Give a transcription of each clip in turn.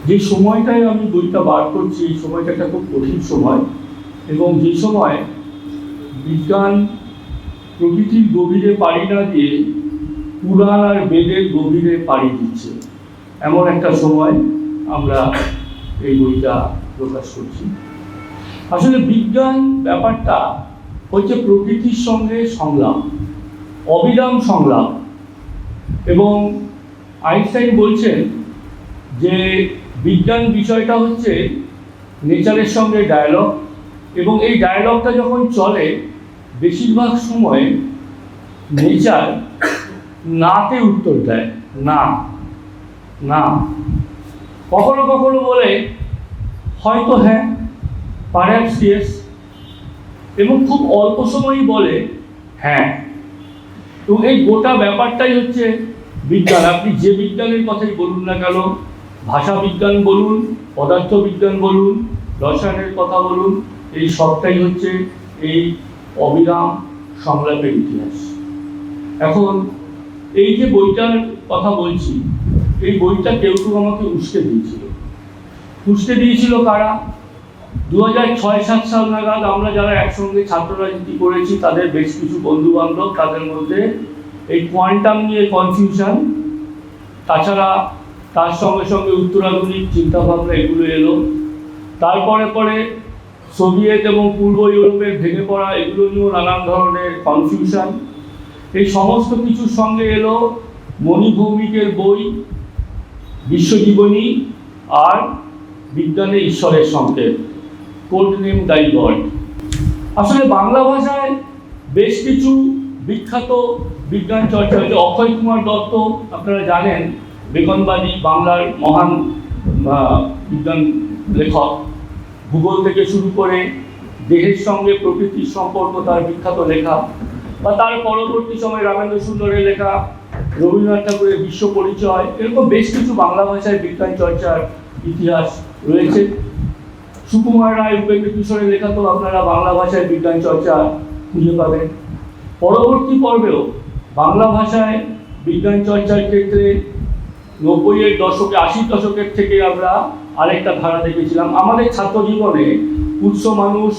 যে সময়টায় আমি বইটা বার করছি এই সময়টা একটা খুব কঠিন সময়, এবং যে সময় বিজ্ঞান প্রকৃতির গভীরে পাড়ি না দিয়ে পুরাণ আর বেদের গভীরে পাড়ি দিচ্ছে, এমন একটা সময় আমরা এই বইটা প্রকাশ করছি। আসলে বিজ্ঞান ব্যাপারটা হচ্ছে প্রকৃতির সঙ্গে সংলাপ, অবিরাম সংলাপ। এবং আইনস্টাইন বলছেন যে বিজ্ঞান বিষয়টা হচ্ছে নেচারের সঙ্গে ডায়ালগ, এবং এই ডায়ালগটা যখন চলে বেশিরভাগ সময় নেচার নাতে উত্তর দেয়, না না। কখনো কখনো বলে হয়তো হ্যাঁ, পারহ্যাপস ইয়েস, এবং খুব অল্প সময়ই বলে হ্যাঁ। এবং এই গোটা ব্যাপারটাই হচ্ছে বিজ্ঞান। আপনি যে বিজ্ঞানের কথাই বলুন না কেন, ভাষা বিজ্ঞান বলুন, পদার্থ বিজ্ঞান বলুন, রসায়নের কথা বলুন, এই সবটাই হচ্ছে এই অবিরাম সংলাপের ইতিহাস। এখন এই যে বইটার কথা বলছি, এই বইটা কেউ আমাকে উস্কে দিয়েছিল কারা? 2006-07 সাল নাগাদ আমরা যারা একসঙ্গে ছাত্র রাজনীতি করেছি তাদের বেশ কিছু বন্ধু বান্ধব, তাদের মধ্যে এই কোয়ান্টাম নিয়ে কনফিউশন, তাছাড়া তার সঙ্গে সঙ্গে উত্তরাধুনিক চিন্তাভাবনা এগুলো এলো। তারপরে পরে সোভিয়েত এবং পূর্ব ইউরোপের ভেঙে পড়া, এগুলো নিয়েও নানান ধরনের কনফিউশন। এই সমস্ত কিছুর সঙ্গে এলো মণিভৌমিকের বই বিশ্বজীবনী আর বিজ্ঞানে ঈশ্বরের সংকেত, কোড নেম দাই গড। আসলে বাংলা ভাষায় বেশ কিছু বিখ্যাত বিজ্ঞান চর্চা হয়েছে। অক্ষয় কুমার দত্ত আপনারা জানেন, বেকনবাদী, বাংলার মহান বিজ্ঞান লেখক। ভূগোল থেকে শুরু করে দেহের সঙ্গে প্রকৃতির সম্পর্ক তার বিখ্যাত লেখা, বা তার পরবর্তী সময় রামেন্দ্র সুন্দরের লেখা, রবীন্দ্রনাথ ঠাকুরের বিশ্ব পরিচয়, এরকম বেশ কিছু বাংলা ভাষায় বিজ্ঞান চর্চার ইতিহাস রয়েছে। সুকুমার রায়, উপেন্দ্র কিশোরের লেখা তো আপনারা বাংলা ভাষায় বিজ্ঞান চর্চা খুঁজে পাবেন। পরবর্তী পর্বেও বাংলা ভাষায় বিজ্ঞান চর্চার ক্ষেত্রে 90-এর দশকে, 80-র দশকের থেকে আমরা আরেকটা ধারা দেখেছিলাম। আমাদের ছাত্র জীবনে উৎস মানুষ,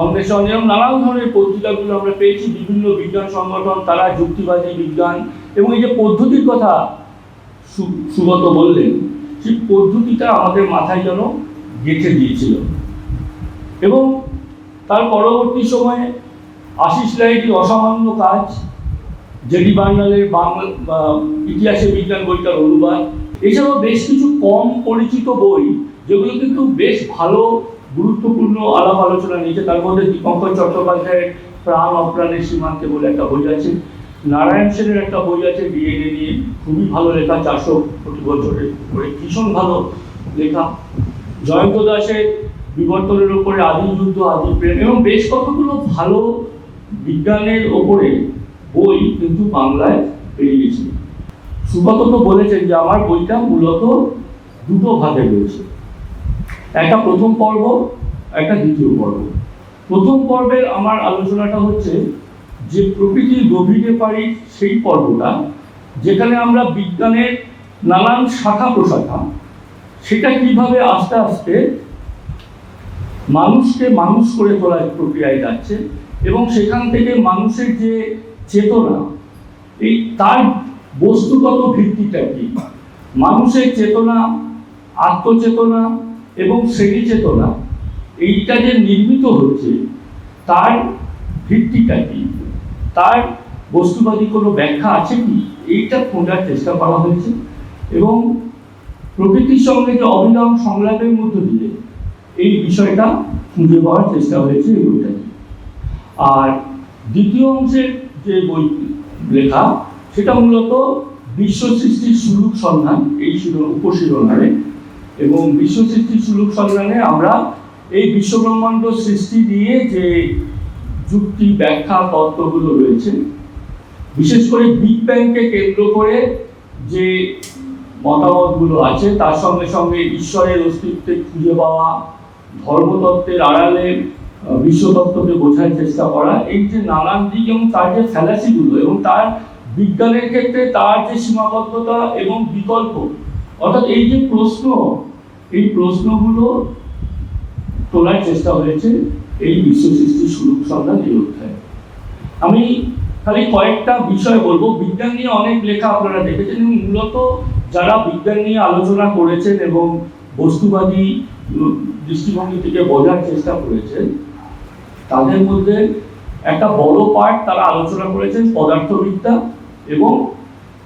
অন্বেষণ এবং নানান ধরনের পত্রিকাগুলো আমরা পেয়েছি। বিভিন্ন বিজ্ঞান সংগঠন, তারা যুক্তিবাদী বিজ্ঞান এবং এই যে পদ্ধতির কথা সুগত বললেন, সেই পদ্ধতিটা আমাদের মাথায় যেন গেঁথে দিয়েছিল। এবং তার পরবর্তী সময়ে আশিস লাহিড়ীর অসামান্য কাজ, জেডি বার্নালের বাংলা ইতিহাসে বিজ্ঞান বইটার অনুবাদ, এছাড়াও বেশ কিছু কম পরিচিত বই যেগুলো কিন্তু বেশ ভালো গুরুত্বপূর্ণ আলাপ আলোচনা নিয়েছে। তার মধ্যে দীপঙ্কর চট্টোপাধ্যায়ের প্রাণ অপ্রাণের সীমান্তে বলে একটা বই আছে, নারায়ণ সেনের একটা বই আছে ডিএনএ নিয়ে, খুবই ভালো লেখা, 400 কোটি বছরের উপরে, ভীষণ ভালো লেখা। জয়ন্ত দাসের বিবর্তনের ওপরে আদি যুদ্ধ, আদি প্রেম, এবং বেশ কতগুলো ভালো বিজ্ঞানের ওপরে বই কিন্তু বাংলায় বেরিয়েছে। সুগত তো বলেছেন যে আমার বইটা মূলত দুটো ভাগে রয়েছে, একটা প্রথম পর্ব, একটা দ্বিতীয় পর্ব। প্রথম পর্বের আমার আলোচনাটা হচ্ছে যে প্রকৃতির গভীরে পাড়ি, সেই পর্বটা যেখানে আমরা বিজ্ঞানের নানান শাখা প্রশাখা, সেটা কিভাবে আস্তে আস্তে মানুষকে মানুষ করে তোলার প্রক্রিয়ায় যাচ্ছে, এবং সেখান থেকে মানুষের যে চেতনা, এই তার বস্তুগত ভিত্তিটা কি, মানুষের চেতনা, আত্মচেতনা এবং শ্রেণী চেতনা, এইটা যে নির্মিত হচ্ছে তার ভিত্তিটা কি, তার বস্তুবাদী কোনো ব্যাখ্যা আছে কি, এইটা খোঁজার চেষ্টা করা হয়েছে। এবং প্রকৃতির সঙ্গে যে অবিরাম সংলাপের মধ্য দিয়ে এই বিষয়টা খুঁজে পাওয়ার চেষ্টা হয়েছে এই বইটাকে। আর দ্বিতীয় অংশের যে বই লেখা, সেটা মূলত বিশ্ব সৃষ্টির সুলুক সন্ধান, এই উপশিরোনামে। এবং বিশ্ব সৃষ্টির সুলুক সন্ধানে আমরা এই বিশ্বব্রহ্মাণ্ড সৃষ্টি নিয়ে যে যুক্তি, ব্যাখ্যা, তত্ত্বগুলো রয়েছে, বিশেষ করে বিগ ব্যাংকে কেন্দ্র করে যে মতামতগুলো আছে, তার সঙ্গে সঙ্গে ঈশ্বরের অস্তিত্বে খুঁজে পাওয়া, ধর্মতত্ত্বের আড়ালে বিশ্বতত্ত্বকে বোঝার চেষ্টা করা, এই যে নানান দিক এবং তার যে ফ্যালাসিগুলো এবং তার বিজ্ঞানের ক্ষেত্রে তার যে সীমাবদ্ধতা এবং বিকল্প, অর্থাৎ এই যে প্রশ্ন এই প্রশ্নগুলো তোলার চেষ্টা হয়েছে এই বিশ্ব সৃষ্টির সুরূপ সন্ধান এই অধ্যায়ে। আমি খালি কয়েকটা বিষয় বলবো। বিজ্ঞান নিয়ে অনেক লেখা আপনারা দেখেছেন এবং মূলত যারা বিজ্ঞান নিয়ে আলোচনা করেছেন এবং বস্তুবাদী দৃষ্টিভঙ্গি থেকে বোঝার চেষ্টা করেছেন, তাদের মধ্যে একটা বড় পার্ট তারা আলোচনা করেছেন পদার্থবিদ্যা এবং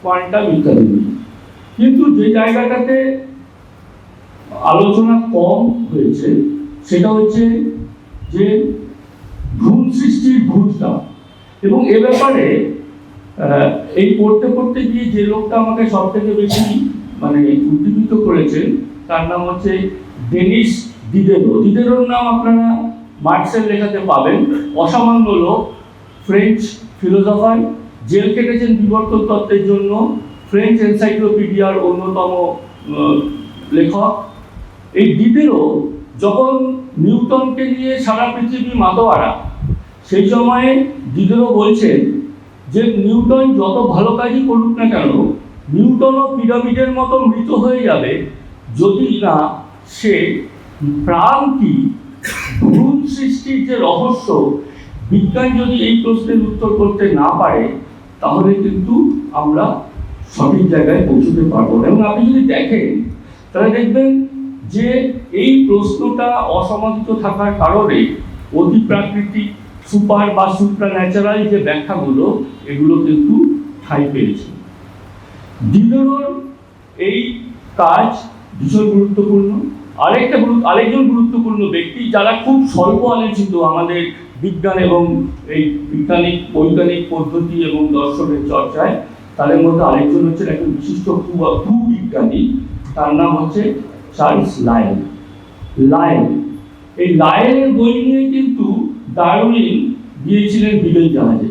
কোয়ান্টাম ইত্যাদি নিয়ে। কিন্তু যে জায়গাটাতে আলোচনা কম হয়েছে সেটা হচ্ছে যে ভ্রূণ সৃষ্টির ভূতটা। এবং এ ব্যাপারে এই পড়তে পড়তে গিয়ে যে লোকটা আমাকে সব থেকে বেশি উদ্দীপিত করেছেন তার নাম হচ্ছে ডেনিস দিদেরো। দিদেরোর নাম আপনারা মার্কসের লেখাতে পাবেন। অসামান্য লোক, ফ্রেঞ্চ ফিলোসফার, জেল কেটেছেন বিবর্তন তত্ত্বের জন্য, ফ্রেঞ্চ এনসাইক্লোপিডিয়ার অন্যতম লেখক। এই দিদেরো যখন নিউটনকে নিয়ে সারা পৃথিবী মাতোয়ারা, সেই সময়ে দিদেরো বলছেন যে নিউটন যত ভালো কাজই করুক না কেন, নিউটনও পিরামিডের মতো মৃত হয়ে যাবে যদি না সে প্রাণ কি, ভ্রূণ সৃষ্টির যে রহস্য, বিজ্ঞান যদি এই প্রশ্নের উত্তর করতে না পারে তাহলে কিন্তু আমরা সঠিক জায়গায় পৌঁছতে পারবো না। এবং আপনি যদি দেখেন তাহলে দেখবেন যে এই প্রশ্নটা অসমাধিত থাকার কারণে অতিপ্রাকৃতিক, সুপার বা সুপ্রান্যাচারাল যে ব্যাখ্যাগুলো, এগুলো কিন্তু ঠাঁই পেয়েছে। দিদেরোর এই কাজ ভীষণ গুরুত্বপূর্ণ। আরেকজন গুরুত্বপূর্ণ ব্যক্তি যারা খুব স্বল্প আলোচিত আমাদের বিজ্ঞান এবং এই বৈজ্ঞানিক পদ্ধতি এবং দর্শনের চর্চায়, তাদের মধ্যে আরেকজন হচ্ছেন একজন বিশিষ্ট ভূবিজ্ঞানী, তার নাম হচ্ছে চার্লস লায়েল। এই লায়েলের বই নিয়ে কিন্তু ডারউইন গিয়েছিলেন বিলেত জাহাজে।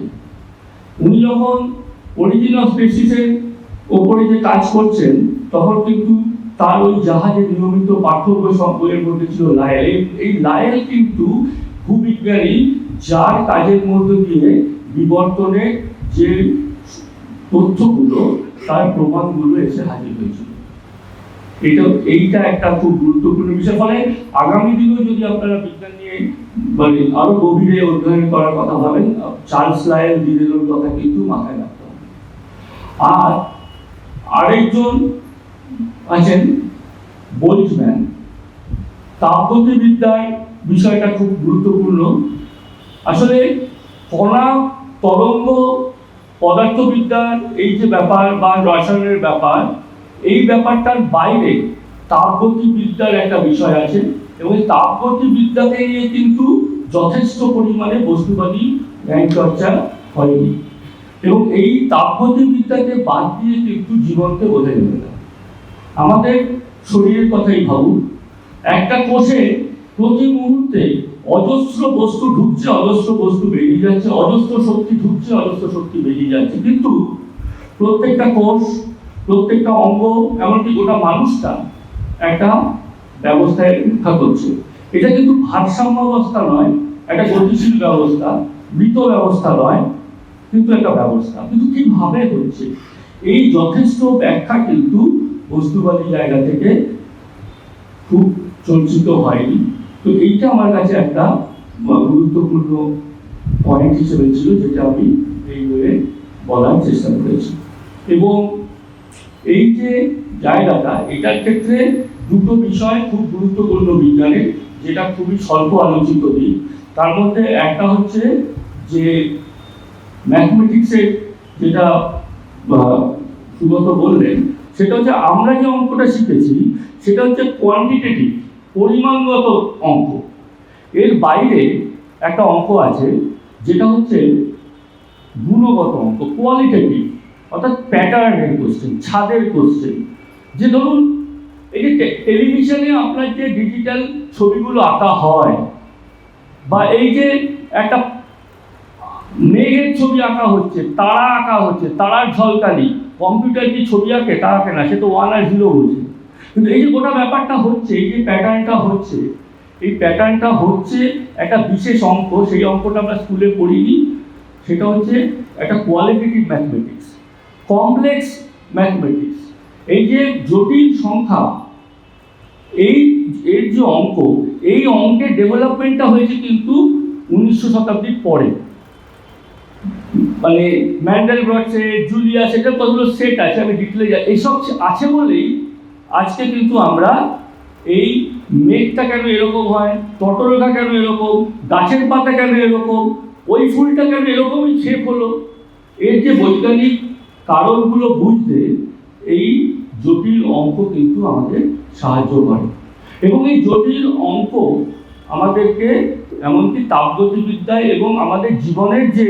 উনি যখন অরিজিন অফ স্পেসিসের ওপরে যে কাজ করছেন তখন কিন্তু তার ওই জাহাজে নিয়মিত পাঠ্য বইয়ের মধ্যে ছিল লায়েল। এই লায়েল কিন্তু ভূবিজ্ঞানী যার কাজের মধ্যে দিয়ে বিবর্তনের যে তথ্যগুলো, তার প্রমাণগুলো এসে হাজির হয়েছিল। এইটা একটা খুব গুরুত্বপূর্ণ বিষয়। ফলে আগামী দিনেও যদি আপনারা বিজ্ঞান নিয়ে আরো গভীরে অধ্যয়ন করার কথা ভাবেন, চার্লস লায়েল, দিদেরোর কথা কিন্তু মাথায় রাখতে হবে। আর আরেকজন আছেন বোল্টজম্যান। তাপগতিবিদ্যার বিষয়টা খুব গুরুত্বপূর্ণ। আসলে কণা, তরঙ্গ, পদার্থবিদ্যার এই যে ব্যাপার বা রসায়নের ব্যাপার, এই ব্যাপারটার বাইরে তাপগতিবিদ্যার একটা বিষয় আছে এবং এই তাপগতিবিদ্যাকে নিয়ে কিন্তু যথেষ্ট পরিমাণে বস্তুবাদী জ্ঞান চর্চা হয়নি। এবং এই তাপগতিবিদ্যাকে বাদ দিয়ে কিন্তু জীবনকে বোঝা যাবে না। আমাদের শরীরের কথাই ভাবুন, একটা কোষে প্রতি মুহূর্তে অজস্র বস্তু ঢুকছে, অজস্র বস্তু বেরিয়ে যাচ্ছে, অজস্র শক্তি ঢুকছে, অজস্র শক্তি বেরিয়ে যাচ্ছে, কিন্তু প্রত্যেকটা কোষ, প্রত্যেকটা অঙ্গ, এমনকি গোটা মানুষটা একটা ব্যবস্থায় রক্ষা করছে। এটা কিন্তু ভারসাম্য অবস্থা নয়, একটা গতিশীল ব্যবস্থা, মৃত ব্যবস্থা নয়, কিন্তু একটা ব্যবস্থা। কিন্তু কিভাবে হচ্ছে, এই যথেষ্ট ব্যাখ্যা কিন্তু বস্তুবাদী জায়গা থেকে খুব চর্চিত হয়নি। তো এইটা আমার কাছে একটা গুরুত্বপূর্ণ পয়েন্ট হিসেবে ছিল, যেটা আমি এই বইয়ে বলার চেষ্টা করেছি। এবং এই যে জায়গাটা, এটার ক্ষেত্রে দুটো বিষয় খুব গুরুত্বপূর্ণ বিজ্ঞানের, যেটা খুবই স্বল্প আলোচিত দিক। তার মধ্যে একটা হচ্ছে যে ম্যাথমেটিক্সের, যেটা সুগত বললেন, সেটা হচ্ছে আমরা যে অঙ্কটা শিখেছি সেটা হচ্ছে কোয়ান্টিটেটিভ, পরিমাণগত অঙ্ক। এর বাইরে একটা অঙ্ক আছে যেটা হচ্ছে গুণগত অঙ্ক, কোয়ালিটেটিভ, অর্থাৎ প্যাটার্নের কোশ্চেন, ছাদের কোশ্চেন। যে ধরুন এই যে টেলিভিশনে আপনার যে ডিজিটাল ছবিগুলো আঁকা হয়, বা এই যে একটা মেঘের ছবি আঁকা হচ্ছে, তারা আঁকা হচ্ছে, তারার ঝলকানি, কম্পিউটার যে ছবি আঁকে তা আঁকে না, সে তো 1 আর 0 বোঝে। কিন্তু এই যে গোটা ব্যাপারটা হচ্ছে, এই যে প্যাটার্নটা হচ্ছে, এই প্যাটার্নটা হচ্ছে একটা বিশেষ অঙ্ক। সেই অঙ্কটা আমরা স্কুলে পড়িনি, সেটা হচ্ছে একটা কোয়ালিটেটিভ ম্যাথমেটিক্স, কমপ্লেক্স ম্যাথমেটিক্স। এই যে জটিল সংখ্যা, এই এর যে অঙ্ক, এই অঙ্কের ডেভেলপমেন্টটা হয়েছে কিন্তু 1900 শতাব্দীর পরে। মানে ম্যান্ডেলব্রট সেট, জুলিয়াস, এটা কতগুলো সেট আছে, আমি ডিটেলে যাই, এইসব আছে বলেই আজকে কিন্তু আমরা এই মেঘটা কেন এরকম হয়, তটরেখা কেন এরকম, গাছের পাতা কেন এরকম, ওই ফুলটা কেন এরকমই শেপ হলো, এর যে বৈজ্ঞানিক কারণগুলো বুঝতে এই জটিল অঙ্ক কিন্তু আমাদের সাহায্য করে। এবং এই জটিল অঙ্ক আমাদেরকে এমনকি তাপগতিবিদ্যায় এবং আমাদের জীবনের যে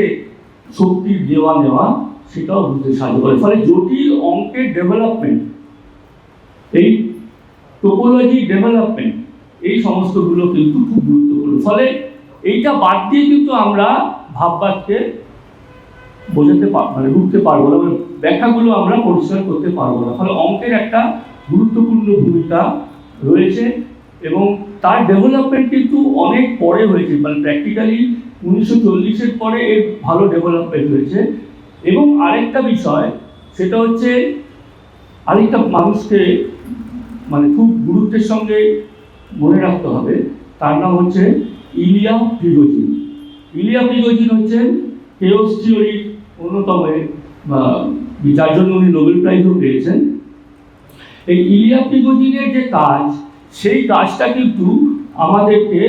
শক্তির দেওয়া নেওয়া সেটাও বুঝতে সাহায্য করে। ফলে জটিল অঙ্কের ডেভেলপমেন্ট, এই টোপোলজি ডেভেলপমেন্ট, এই সমস্তগুলো কিন্তু খুব গুরুত্বপূর্ণ। ফলে এইটা বাদ দিয়ে কিন্তু আমরা ভাববাদকে বোঝাতে মানে বুঝতে পারবো না, মানে ব্যাখ্যাগুলো আমরা পরিষ্কার করতে পারবো না। ফলে অঙ্কের একটা গুরুত্বপূর্ণ ভূমিকা রয়েছে এবং তার ডেভেলপমেন্ট কিন্তু অনেক পরে হয়েছে, মানে প্র্যাকটিক্যালি 1940-এর পরে এর ভালো ডেভেলপমেন্ট হয়েছে। এবং আরেকটা বিষয়, সেটা হচ্ছে আরেকটা মানুষকে মানে খুব গুরুত্বের সঙ্গে মনে রাখতে হবে, তার নাম হচ্ছে ইলিয়া প্রিগোজিন। ইলিয়া প্রিগোজিন হচ্ছেন কেওস থিওরির অন্যতম, যার জন্য উনি নোবেল প্রাইজও পেয়েছেন। এই ইলিয়া প্রিগোজিনের যে কাজ, সেই কাজটা কিন্তু আমাদেরকে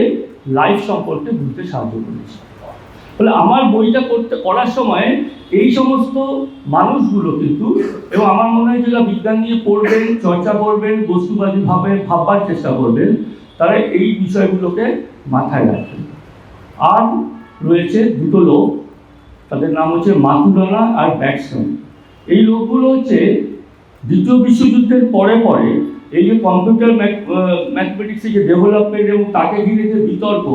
লাইফ সম্পর্কে বুঝতে সাহায্য করেছে। ফলে আমার বইটা পড়ার সময় এই সমস্ত মানুষগুলো কিন্তু, এবং আমার মনে হয় যারা বিজ্ঞান নিয়ে পড়বেন, চর্চা করবেন, বস্তুবাদীভাবে ভাববার চেষ্টা করবেন, তারা এই বিষয়গুলোকে মাথায় রাখবেন। আর রয়েছে দুটো লোক, তাদের নাম হচ্ছে মাতুরানা আর ব্যাটসম্যান। এই লোকগুলো হচ্ছে দ্বিতীয় বিশ্বযুদ্ধের পরে পরে এই যে কম্পিউটার ম্যাথমেটিক্সের যে ডেভেলপমেন্ট এবং তাকে ঘিরে যে বিতর্ক,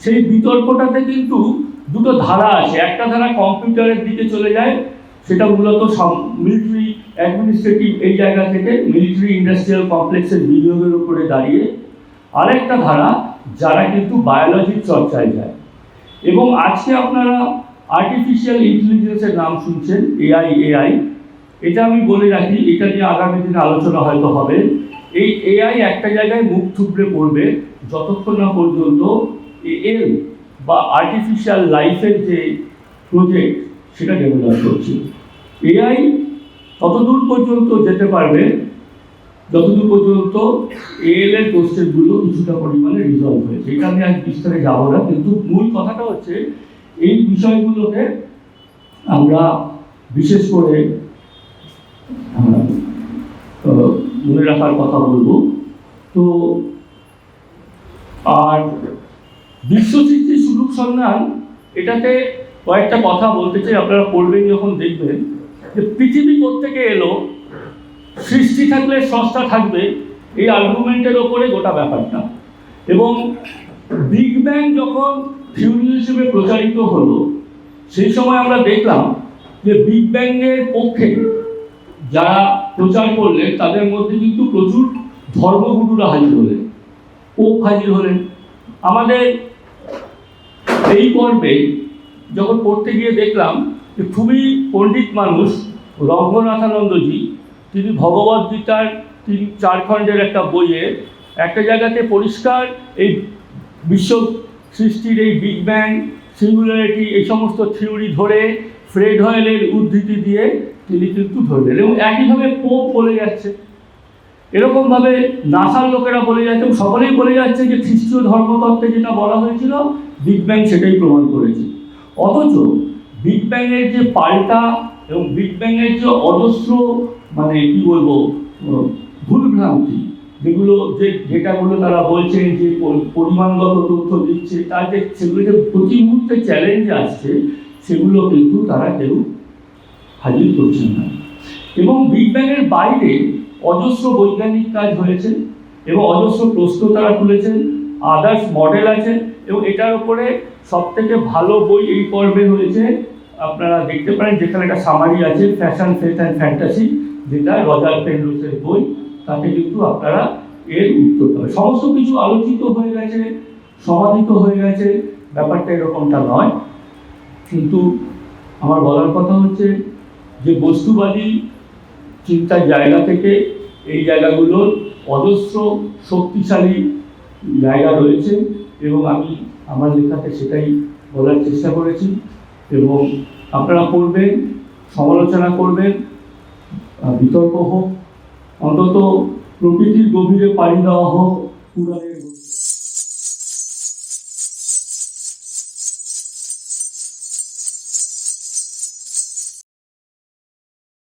সেই বিতর্কটাতে কিন্তু দুটো ধারা আছে। একটা ধারা কম্পিউটারের দিকে চলে যায়, সেটা মূলত মিলিটারি অ্যাডমিনিস্ট্রেটিভ এই জায়গা থেকে মিলিটারি ইন্ডাস্ট্রিয়াল কমপ্লেক্সের বিনিয়োগের উপরে দাঁড়িয়ে। আরেকটা ধারা যারা কিন্তু বায়োলজির চর্চায় যায়। এবং আজকে আপনারা আর্টিফিশিয়াল ইন্টেলিজেন্সের নাম শুনছেন, এআই। এটা আমি বলে রাখি, এটা নিয়ে আগামী দিনে আলোচনা হয়তো হবে। এই এআই একটা জায়গায় মুখ থুবড়ে পড়বে যতক্ষণ না পর্যন্ত এল বা আর্টিফিশিয়াল লাইফের যে প্রজেক্ট সেটা ডেভেলপ করছে। এআই ততদূর পর্যন্ত যেতে পারবে যতদূর পর্যন্ত এএল এর কোশ্চেনগুলো কিছুটা পরিমাণে রিজলভ হয়েছে। এটা আমি আজ বিস্তারে যাবো না, কিন্তু মূল কথাটা হচ্ছে এই বিষয়গুলোকে আমরা বিশেষ করে মনে রাখার কথা বলবো। তো আর বিশ্ব সৃষ্টির সুযোগ সন্ধান, এটাতে কয়েকটা কথা বলতে চাই, আপনারা পড়বেন যখন দেখবেন যে পৃথিবী কোত্থেকে এলো, সৃষ্টি থাকলে স্রষ্টা থাকবে, এই আর্গুমেন্টের ওপরে গোটা ব্যাপারটা। এবং বিগ ব্যাং যখন থিওরি হিসেবে প্রচারিত হলো, সেই সময় আমরা দেখলাম যে বিগ ব্যাংয়ের পক্ষে যারা প্রচার করলেন তাদের মধ্যে কিন্তু প্রচুর ধর্মগুরুরা হাজির হলেন, পোপ হাজির হলেন। আমাদের এই পর্বে যখন পড়তে গিয়ে দেখলাম যে খুবই পণ্ডিত মানুষ রঙ্গনাথানন্দজি, তিনি ভগবদ্গীতার 3-4 খণ্ডের একটা বইয়ে একটা জায়গাতে পরিষ্কার এই বিশ্ব সৃষ্টির এই বিগ ব্যাং, সিঙ্গুলারিটি, এই সমস্ত থিওরি ধরে ফ্রেড হয়েলের উদ্ধৃতি দিয়ে তিনি কিন্তু ধরলেন। এবং একইভাবে পোপ বলে যাচ্ছে, এরকমভাবে নাসার লোকেরা বলে যাচ্ছে, সকলেই বলে যাচ্ছে যে খ্রিস্টীয় ধর্মতত্ত্বে যেটা বলা হয়েছিল বিগ ব্যাং সেটাই প্রমাণ করেছে। অথচ বিগ ব্যাংয়ের যে পাল্টা এবং বিগ ব্যাংয়ের যে অজস্র মানে কি বলবো ভুলভ্রান্তি, যেটাগুলো তারা বলছেন যে পরিমাণগত তথ্য দিচ্ছে, তার যে সেগুলো যে প্রতি মুহূর্তে চ্যালেঞ্জ আসছে, সেগুলো কিন্তু তারা কেউ হাজির করছেন না। এবং বিগ ব্যাংয়ের বাইরে অজস্র বৈজ্ঞানিক কাজ হয়েছে এবং অজস্র প্রশ্ন তারা তুলেছেন, আদার্স মডেল আছে। এবং এটার উপরে সবথেকে ভালো বই এই পর্বে হয়েছে, আপনারা দেখতে পারেন, যেখানে একটা সামারি আছে, ফ্যাশন, ফেথ অ্যান্ড ফ্যান্টাসি, যেটা রজার পেনরোসের বই। তাতে কিন্তু আপনারা এর উত্তর পাবেন। সমস্ত কিছু আলোচিত হয়ে গেছে, সমাধিত হয়ে গেছে, ব্যাপারটা এরকমটা নয়। কিন্তু আমার বলার কথা হচ্ছে যে বস্তুবাদী চিন্তার জায়গা থেকে এই জায়গাগুলোর অজস্র শক্তিশালী জায়গা রয়েছে এবং আমি আমার লেখাতে সেটাই বলার চেষ্টা করেছি। এবং আপনারা পড়বেন, সমালোচনা করবেন, বিতর্ক হোক, অন্তত প্রকৃতির গভীরে পাড়ি দেওয়া হোক, পুরাণের